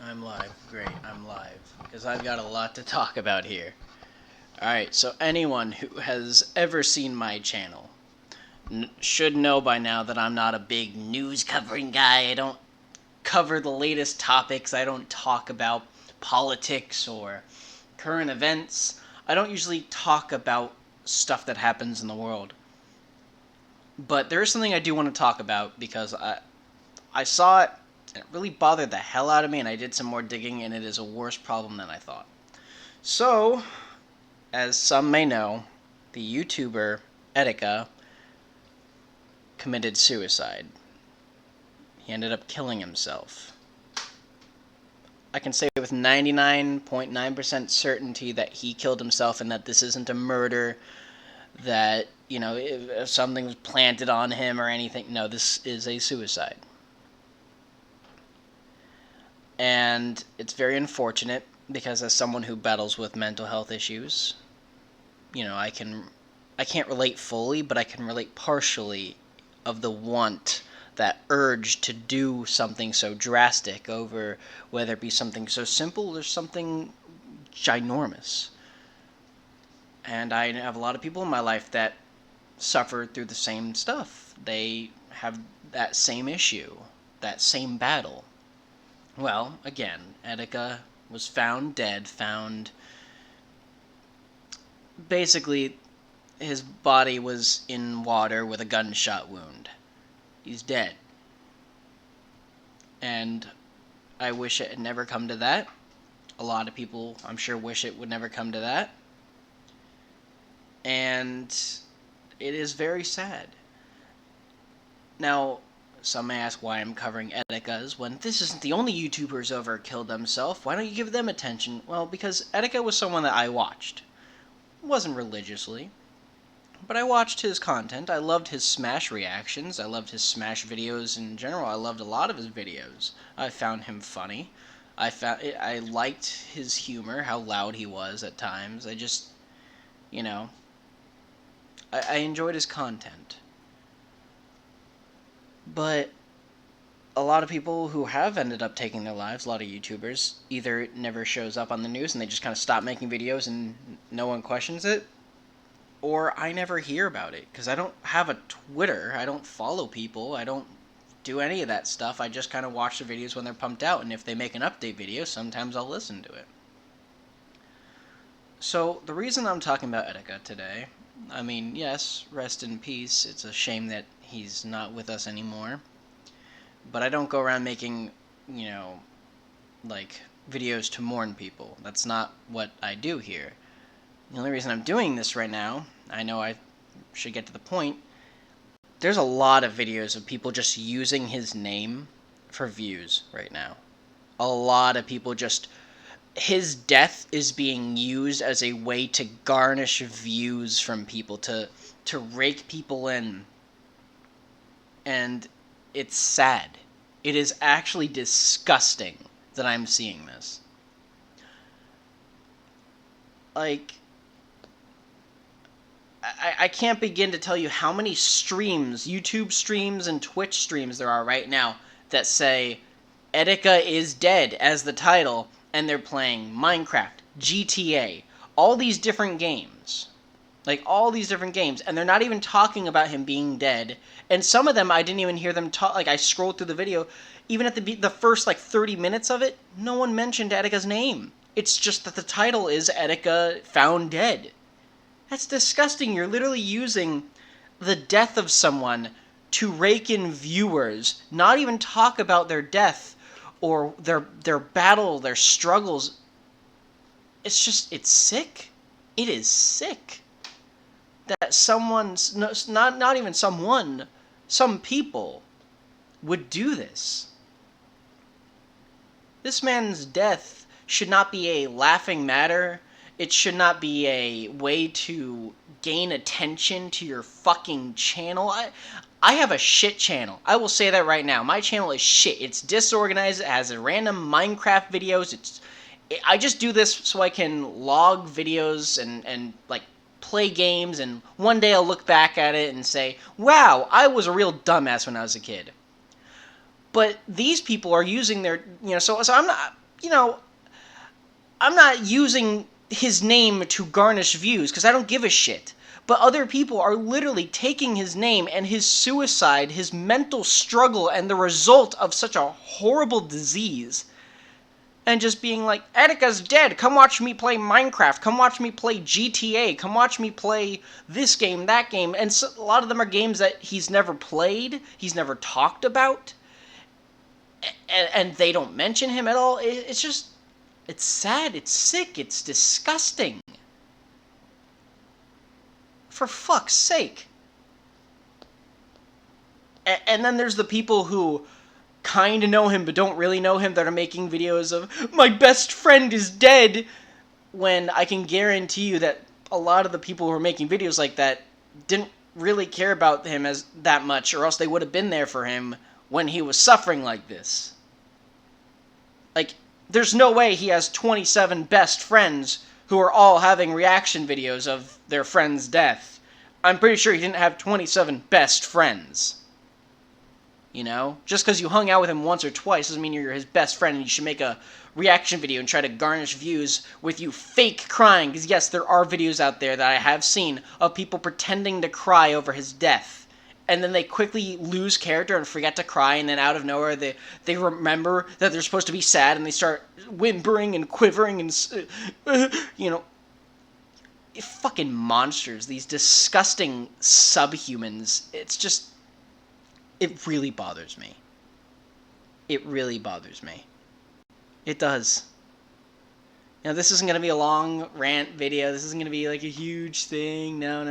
I'm live. Great, I'm live. Because I've got a lot to talk about here. Alright, so anyone who has ever seen my channel should know by now that I'm not a big news covering guy. I don't cover the latest topics. I don't talk about politics or current events. I don't usually talk about stuff that happens in the world. But there is something I do want to talk about because I saw it, and it really bothered the hell out of me, and I did some more digging, and it is a worse problem than I thought. So, as some may know, the YouTuber Etika committed suicide. He ended up killing himself. I can say with 99.9% certainty that he killed himself and that this isn't a murder, that, if something was planted on him or anything. No, this is a suicide. And it's very unfortunate because as someone who battles with mental health issues, I can't relate fully, but I can relate partially of the want, that urge to do something so drastic over whether it be something so simple or something ginormous. And I have a lot of people in my life that suffer through the same stuff. They have that same issue, that same battle. Well, again, Etika was found dead, basically, his body was in water with a gunshot wound. He's dead. And I wish it had never come to that. A lot of people, I'm sure, wish it would never come to that. And it is very sad. Now, some may ask why I'm covering Etika's when this isn't the only YouTuber who's ever killed themselves. Why don't you give them attention? Well, because Etika was someone that I watched. It wasn't religiously, but I watched his content. I loved his Smash reactions. I loved his Smash videos in general. I loved a lot of his videos. I found him funny. I liked his humor, how loud he was at times. I enjoyed his content. But a lot of people who have ended up taking their lives, a lot of YouTubers, either it never shows up on the news and they just kind of stop making videos and no one questions it, or I never hear about it because I don't have a Twitter. I don't follow people. I don't do any of that stuff. I just kind of watch the videos when they're pumped out, and if they make an update video, sometimes I'll listen to it. So the reason I'm talking about Etika today, I mean, yes, rest in peace. It's a shame that he's not with us anymore. But I don't go around making, videos to mourn people. That's not what I do here. The only reason I'm doing this right now, I know I should get to the point, there's a lot of videos of people just using his name for views right now. A lot of people just... His death is being used as a way to garnish views from people, to rake people in. And it's sad. It is actually disgusting that I'm seeing this. I can't begin to tell you how many streams, YouTube streams and Twitch streams there are right now that say Etika is dead as the title, and they're playing Minecraft, GTA, all these different games. All these different games, and they're not even talking about him being dead. And some of them, I didn't even hear them talk. I scrolled through the video, even at the first, 30 minutes of it, no one mentioned Etika's name. It's just that the title is Etika found dead. That's disgusting. You're literally using the death of someone to rake in viewers, not even talk about their death or their battle, their struggles. It's sick. It is sick that not even someone, some people would do this. This man's death should not be a laughing matter. It should not be a way to gain attention to your fucking channel. I have a shit channel. I will say that right now. My channel is shit. It's disorganized. It has random Minecraft videos. I just do this so I can log videos and play games, and one day I'll look back at it and say, wow, I was a real dumbass when I was a kid. But these people are using their, so I'm not, you know, I'm not using his name to garnish views because I don't give a shit. But other people are literally taking his name and his suicide, his mental struggle, and the result of such a horrible disease, and just being like, Etika's dead, come watch me play Minecraft, come watch me play GTA, come watch me play this game, that game, and so, a lot of them are games that he's never played, he's never talked about, and they don't mention him at all. It's just, it's sad, it's sick, it's disgusting. For fuck's sake. And then there's the people who kind of know him but don't really know him that are making videos of, my best friend is dead, when I can guarantee you that a lot of the people who are making videos like that didn't really care about him as that much, or else they would have been there for him when he was suffering like this. Like, there's no way he has 27 best friends who are all having reaction videos of their friend's death. I'm pretty sure he didn't have 27 best friends. You know? Just because you hung out with him once or twice doesn't mean you're his best friend and you should make a reaction video and try to garnish views with you fake crying. Because yes, there are videos out there that I have seen of people pretending to cry over his death. And then they quickly lose character and forget to cry, and then out of nowhere they remember that they're supposed to be sad, and they start whimpering and quivering and, you know, fucking monsters, these disgusting subhumans. It's just, it really bothers me. It really bothers me. It does. Now, this isn't going to be a long rant video. This isn't going to be like a huge thing. No.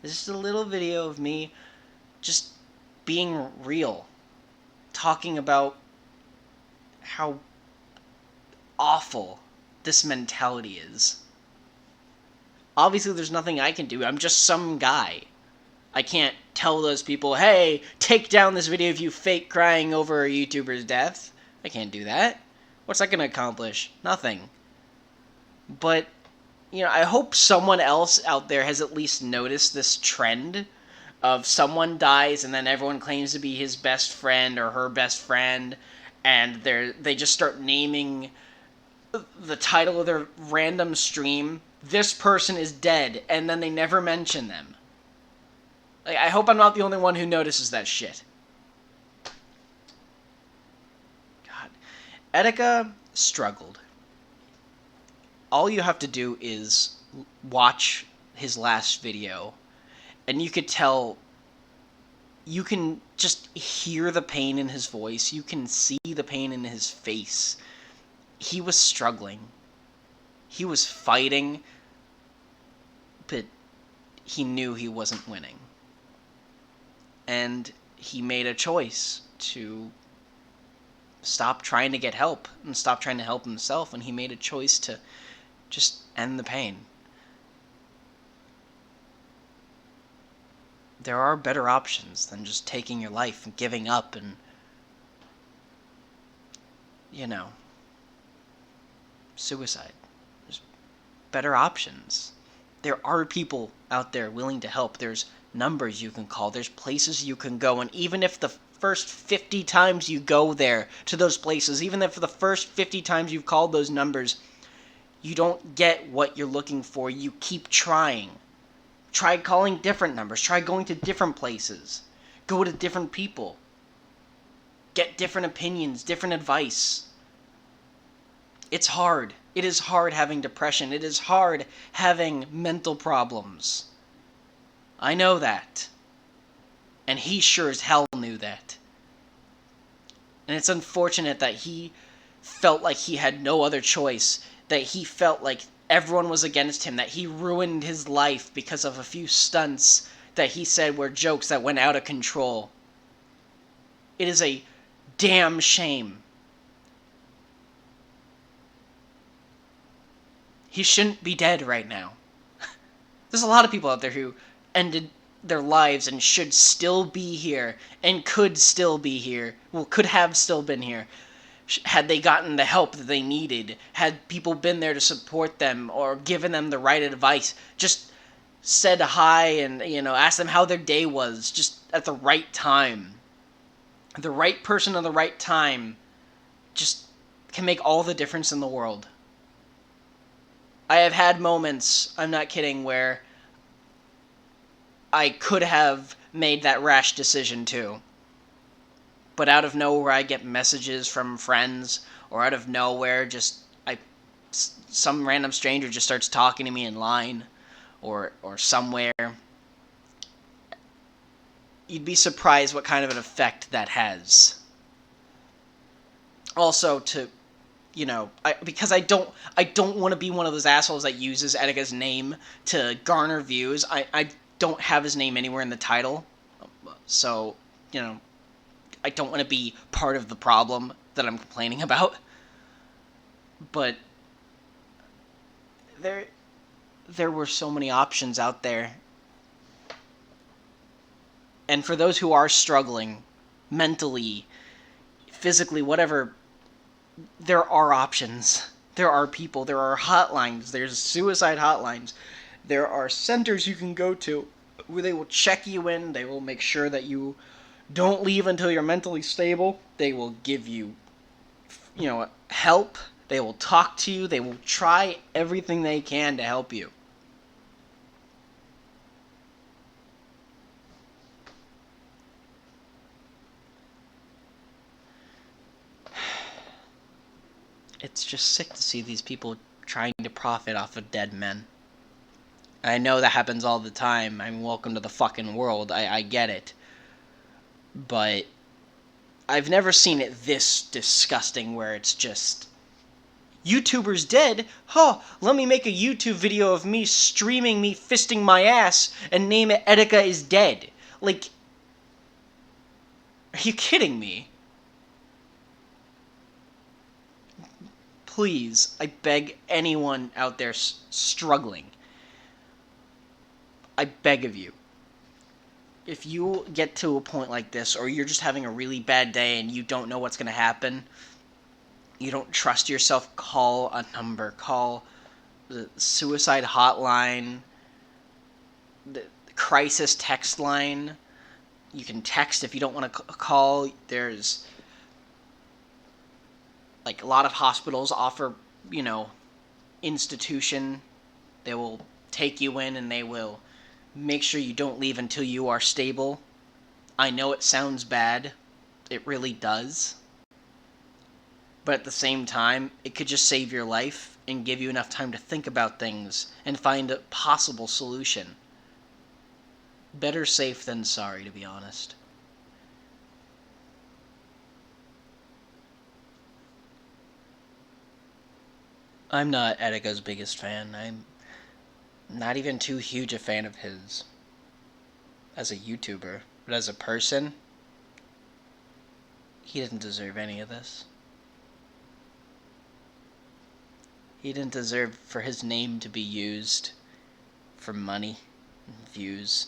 This is just a little video of me just being real. Talking about how awful this mentality is. Obviously, there's nothing I can do. I'm just some guy. I can't tell those people, hey, take down this video of you fake crying over a YouTuber's death. I can't do that. What's that going to accomplish? Nothing. But, you know, I hope someone else out there has at least noticed this trend of someone dies and then everyone claims to be his best friend or her best friend, and they just start naming the title of their random stream, this person is dead, and then they never mention them. Like, I hope I'm not the only one who notices that shit. God. Etika struggled. All you have to do is watch his last video, and you could tell, you can just hear the pain in his voice, you can see the pain in his face. He was struggling. He was fighting, but he knew he wasn't winning. And he made a choice to stop trying to get help and stop trying to help himself, and he made a choice to just end the pain. There are better options than just taking your life and giving up and, you know, suicide. There's better options. There are people out there willing to help. There's numbers you can call. There's places you can go. And even if the first 50 times you go there to those places, even if the first 50 times you've called those numbers, you don't get what you're looking for, you keep trying. Try calling different numbers. Try going to different places. Go to different people. Get different opinions, different advice. It's hard. It is hard having depression. It is hard having mental problems. I know that. And he sure as hell knew that. And it's unfortunate that he felt like he had no other choice, that he felt like everyone was against him, that he ruined his life because of a few stunts that he said were jokes that went out of control. It is a damn shame. He shouldn't be dead right now. There's a lot of people out there who ended their lives and should still be here and could still be here. Well, could have still been here. Had they gotten the help that they needed, had people been there to support them or given them the right advice, just said hi and, you know, asked them how their day was, just at the right time. The right person at the right time just can make all the difference in the world. I have had moments, I'm not kidding, where I could have made that rash decision too. But out of nowhere, I get messages from friends, or out of nowhere, some random stranger just starts talking to me in line, or somewhere. You'd be surprised what kind of an effect that has. Also, because I don't want to be one of those assholes that uses Edika's name to garner views. I don't have his name anywhere in the title, so I don't want to be part of the problem that I'm complaining about. But there were so many options out there. And for those who are struggling mentally, physically, whatever, there are options. There are people, there are hotlines, there's suicide hotlines. There are centers you can go to where they will check you in, they will make sure that you don't leave until you're mentally stable. They will give you, help. They will talk to you. They will try everything they can to help you. It's just sick to see these people trying to profit off of dead men. I know that happens all the time. I mean, welcome to the fucking world. I get it. But I've never seen it this disgusting where it's just, YouTuber's dead? Huh, let me make a YouTube video of me streaming me fisting my ass and name it Edika is Dead. Like, are you kidding me? Please, I beg anyone out there struggling, I beg of you, if you get to a point like this, or you're just having a really bad day and you don't know what's going to happen, you don't trust yourself, call a number. Call the suicide hotline, the crisis text line. You can text if you don't want to call. There's, like, a lot of hospitals offer, institution. They will take you in and they will make sure you don't leave until you are stable. I know it sounds bad. It really does. But at the same time, it could just save your life and give you enough time to think about things and find a possible solution. Better safe than sorry, to be honest. I'm not Edika's biggest fan. I'm not even too huge a fan of his as a YouTuber. But as a person, he didn't deserve any of this. He didn't deserve for his name to be used for money and views.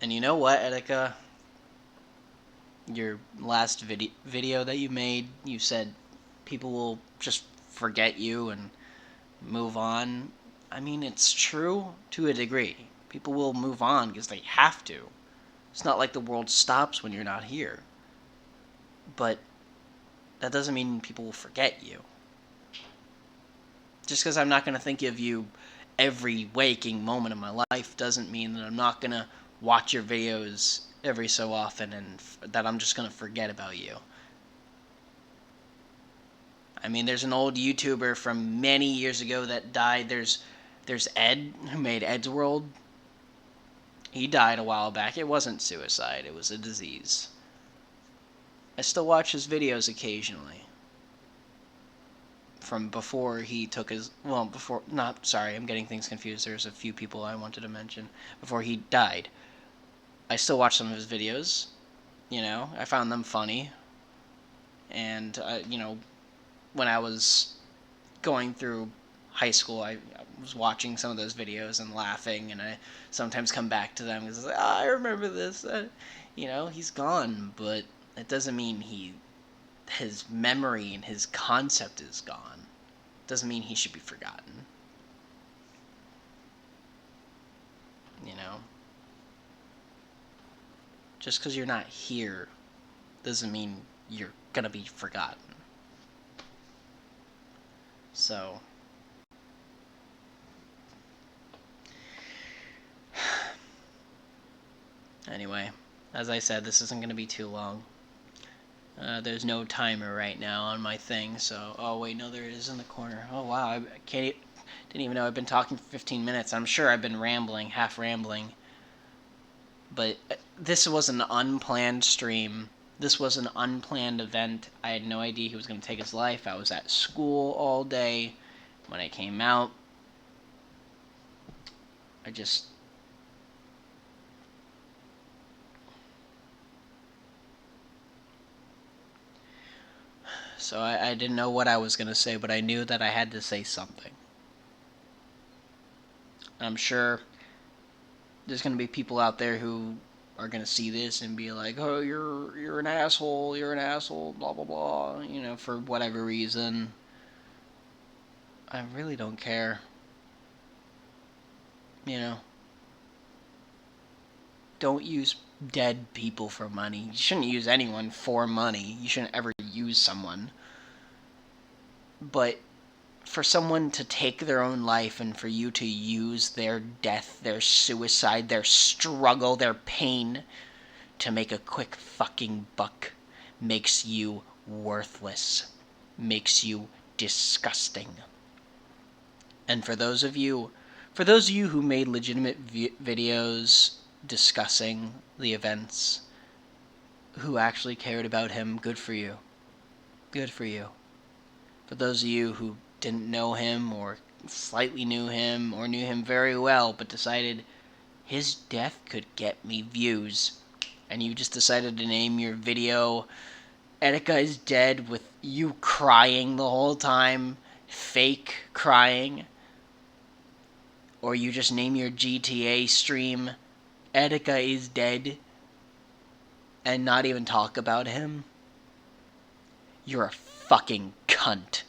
And you know what, Edika? Your last video that you made, you said people will just forget you and move on. I mean, it's true to a degree. People will move on because they have to. It's not like the world stops when you're not here. But that doesn't mean people will forget you. Just because I'm not going to think of you every waking moment of my life doesn't mean that I'm not going to watch your videos every so often and that I'm just going to forget about you. I mean, there's an old YouTuber from many years ago that died. There's Ed, who made Ed's World. He died a while back. It wasn't suicide. It was a disease. I still watch his videos occasionally. From before he took his... Well, before... Not... Sorry, I'm getting things confused. There's a few people I wanted to mention. Before he died. I still watch some of his videos. I found them funny. And, when I was going through high school, I was watching some of those videos and laughing, and I sometimes come back to them because it's like, I remember this. He's gone, but it doesn't mean his memory and his concept is gone. It doesn't mean he should be forgotten. Just because you're not here doesn't mean you're gonna be forgotten. So, anyway, as I said, this isn't gonna be too long. There's no timer right now on my thing, so... Oh, wait, no, there is in the corner. Oh, wow, I can't... Didn't even know I've been talking for 15 minutes. I'm sure I've been rambling, half rambling. But this was an unplanned stream. This was an unplanned event. I had no idea he was going to take his life. I was at school all day. When I came out, I just... So I didn't know what I was going to say, but I knew that I had to say something. I'm sure there's going to be people out there who are going to see this and be like, oh, you're an asshole, blah, blah, blah, you know, for whatever reason. I really don't care. You know, don't use dead people for money. You shouldn't use anyone for money. You shouldn't ever use someone. But for someone to take their own life and for you to use their death, their suicide, their struggle, their pain to make a quick fucking buck makes you worthless. Makes you disgusting. And for those of you who made legitimate videos discussing the events, who actually cared about him, good for you. Good for you. For those of you who didn't know him, or slightly knew him, or knew him very well, but decided his death could get me views, and you just decided to name your video Etika is Dead with you crying the whole time, fake crying, or you just name your GTA stream Etika is Dead and not even talk about him, you're a fucking cunt.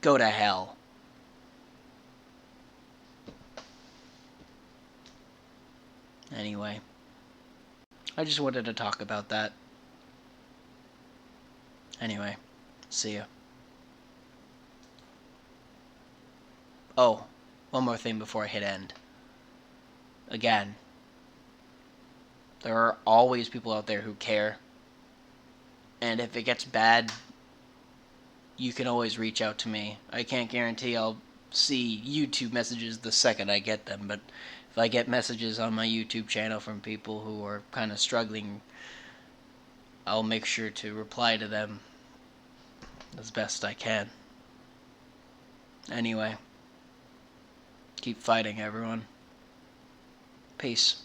Go to hell. Anyway, I just wanted to talk about that. Anyway, see ya. Oh, one more thing before I hit end. Again, there are always people out there who care. And if it gets bad, you can always reach out to me. I can't guarantee I'll see YouTube messages the second I get them, but if I get messages on my YouTube channel from people who are kind of struggling, I'll make sure to reply to them as best I can. Anyway, keep fighting, everyone. Peace.